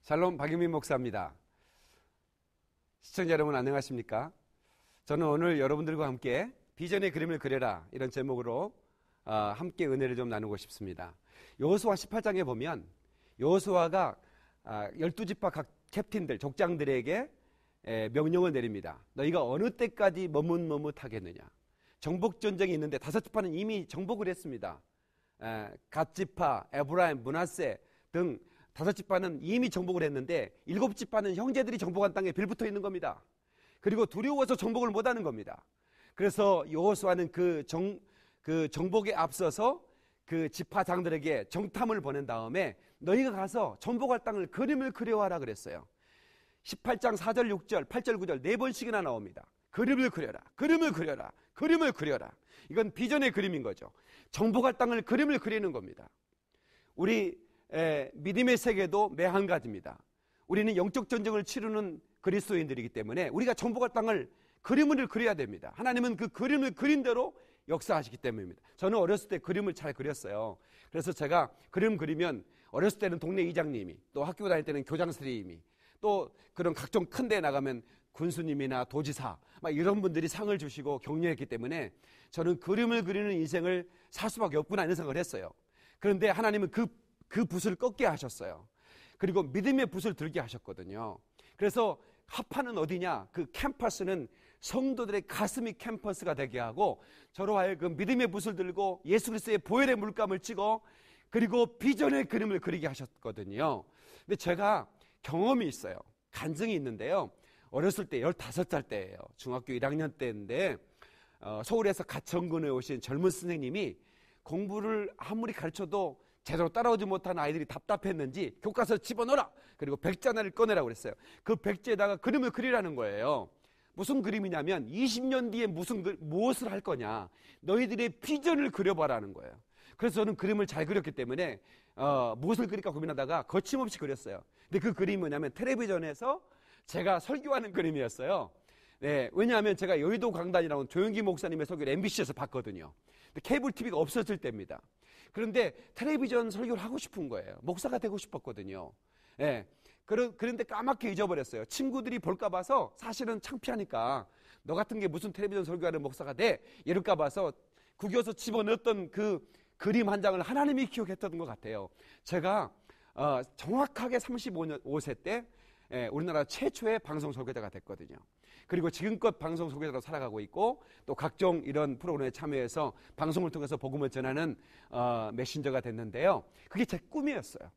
샬롬 박유민 목사입니다. 시청자 여러분 안녕하십니까? 저는 오늘 여러분들과 함께 비전의 그림을 그려라 이런 제목으로 함께 은혜를 좀 나누고 싶습니다. 여호수아 18장에 보면 여호수아가 12지파 각 캡틴들, 족장들에게 명령을 내립니다. 너희가 어느 때까지 머뭇머뭇하겠느냐. 정복전쟁이 있는데 5지파는 이미 정복을 했습니다. 갓지파, 에브라임, 므낫세 등 5지파는 이미 정복을 했는데 7지파는 형제들이 정복한 땅에 빌붙어 있는 겁니다. 그리고 두려워서 정복을 못하는 겁니다. 그래서 여호수아는 그 정복에 앞서서 그 지파장들에게 정탐을 보낸 다음에 너희가 가서 정복할 땅을 그림을 그려와라 그랬어요. 18장 4절, 6절, 8절, 9절 4번씩이나 나옵니다. 그림을 그려라, 그림을 그려라, 그림을 그려라. 이건 비전의 그림인 거죠. 정복할 땅을 그림을 그리는 겁니다. 우리 믿음의 세계도 매 한 가지입니다. 우리는 영적 전쟁을 치르는 그리스도인들이기 때문에 우리가 정복할 땅을 그림을 그려야 됩니다. 하나님은 그 그림을 그린 대로 역사하시기 때문입니다. 저는 어렸을 때 그림을 잘 그렸어요. 그래서 제가 그림 그리면 어렸을 때는 동네 이장님이, 또 학교 다닐 때는 교장 선생님이, 또 그런 각종 큰 데 나가면 군수님이나 도지사 막 이런 분들이 상을 주시고 격려했기 때문에 저는 그림을 그리는 인생을 살 수밖에 없구나 이런 생각을 했어요. 그런데 하나님은 그 붓을 꺾게 하셨어요. 그리고 믿음의 붓을 들게 하셨거든요. 그래서 합판은 어디냐? 그 캠퍼스는 성도들의 가슴이 캠퍼스가 되게 하고 저로 하여금 믿음의 붓을 들고 예수 그리스도의 보혈의 물감을 찍어 그리고 비전의 그림을 그리게 하셨거든요. 근데 제가 경험이 있어요. 간증이 있는데요. 어렸을 때 15살 때예요. 중학교 1학년 때인데 서울에서 가천군에 오신 젊은 선생님이 공부를 아무리 가르쳐도 제대로 따라오지 못한 아이들이 답답했는지 교과서를 집어넣어라. 그리고 백지 하나를 꺼내라고 그랬어요. 그 백지에다가 그림을 그리라는 거예요. 무슨 그림이냐면 20년 뒤에 무엇을 할 거냐. 너희들의 비전을 그려봐라는 거예요. 그래서 저는 그림을 잘 그렸기 때문에 무엇을 그릴까 고민하다가 거침없이 그렸어요. 근데 그 그림이 뭐냐면 텔레비전에서 제가 설교하는 그림이었어요. 네, 왜냐하면 제가 여의도 강단이라고 조영기 목사님의 설교를 MBC에서 봤거든요. 근데 케이블 TV가 없었을 때입니다. 그런데 텔레비전 설교를 하고 싶은 거예요. 목사가 되고 싶었거든요. 네, 그런데 까맣게 잊어버렸어요. 친구들이 볼까 봐서 사실은 창피하니까 너 같은 게 무슨 텔레비전 설교하는 목사가 돼? 이럴까 봐서 구겨서 집어넣었던 그 그림 한 장을 하나님이 기억했던 것 같아요. 제가 정확하게 35세 때 우리나라 최초의 방송 설교자가 됐거든요. 그리고 지금껏 방송 설교자로 살아가고 있고 또 각종 이런 프로그램에 참여해서 방송을 통해서 복음을 전하는 메신저가 됐는데요. 그게 제 꿈이었어요.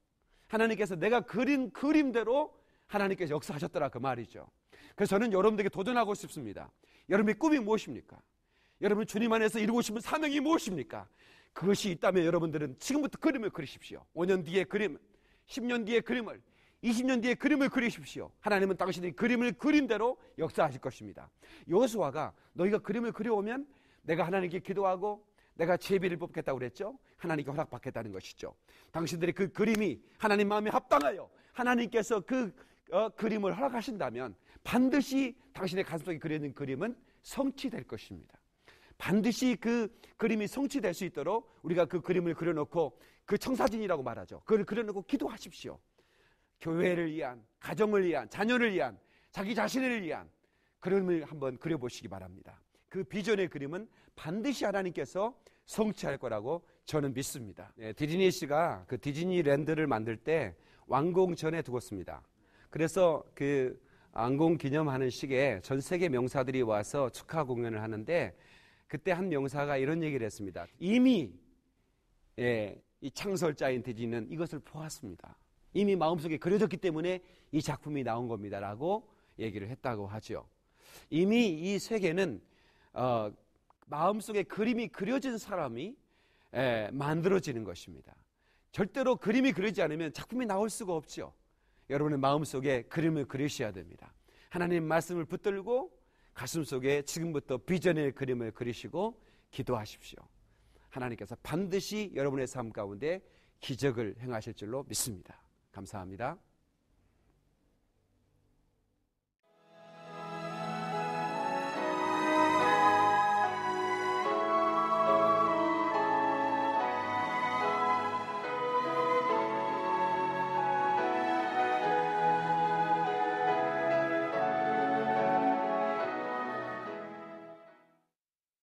하나님께서 내가 그린 그림대로 하나님께서 역사하셨더라 그 말이죠. 그래서 저는 여러분들에게 도전하고 싶습니다. 여러분의 꿈이 무엇입니까? 여러분 주님 안에서 이루고 싶은 사명이 무엇입니까? 그것이 있다면 여러분들은 지금부터 그림을 그리십시오. 5년 뒤에 그림, 10년 뒤에 그림을, 20년 뒤에 그림을 그리십시오. 하나님은 당신이 그림을 그린 대로 역사하실 것입니다. 여호수아가 너희가 그림을 그려오면 내가 하나님께 기도하고 내가 제비를 뽑겠다고 그랬죠. 하나님께 허락받겠다는 것이죠. 당신들의 그 그림이 하나님 마음에 합당하여 하나님께서 그 그림을 허락하신다면 반드시 당신의 가슴속에 그려있는 그림은 성취될 것입니다. 반드시 그 그림이 성취될 수 있도록 우리가 그 그림을 그려놓고 그 청사진이라고 말하죠. 그걸 그려놓고 기도하십시오. 교회를 위한, 가정을 위한, 자녀를 위한, 자기 자신을 위한 그림을 한번 그려보시기 바랍니다. 그 비전의 그림은 반드시 하나님께서 성취할 거라고 저는 믿습니다. 디즈니 씨가 그 디즈니랜드를 만들 때 완공전에 두었습니다. 그래서 그 완공 기념하는 시기에 전 세계 명사들이 와서 축하 공연을 하는데 그때 한 명사가 이런 얘기를 했습니다. 이미 이 창설자인 디즈니는 이것을 보았습니다. 이미 마음속에 그려졌기 때문에 이 작품이 나온 겁니다라고 얘기를 했다고 하죠. 이미 이 세계는 마음속에 그림이 그려진 사람이 만들어지는 것입니다. 절대로 그림이 그려지지 않으면 작품이 나올 수가 없죠. 여러분의 마음속에 그림을 그리셔야 됩니다. 하나님 말씀을 붙들고 가슴속에 지금부터 비전의 그림을 그리시고 기도하십시오. 하나님께서 반드시 여러분의 삶 가운데 기적을 행하실 줄로 믿습니다. 감사합니다.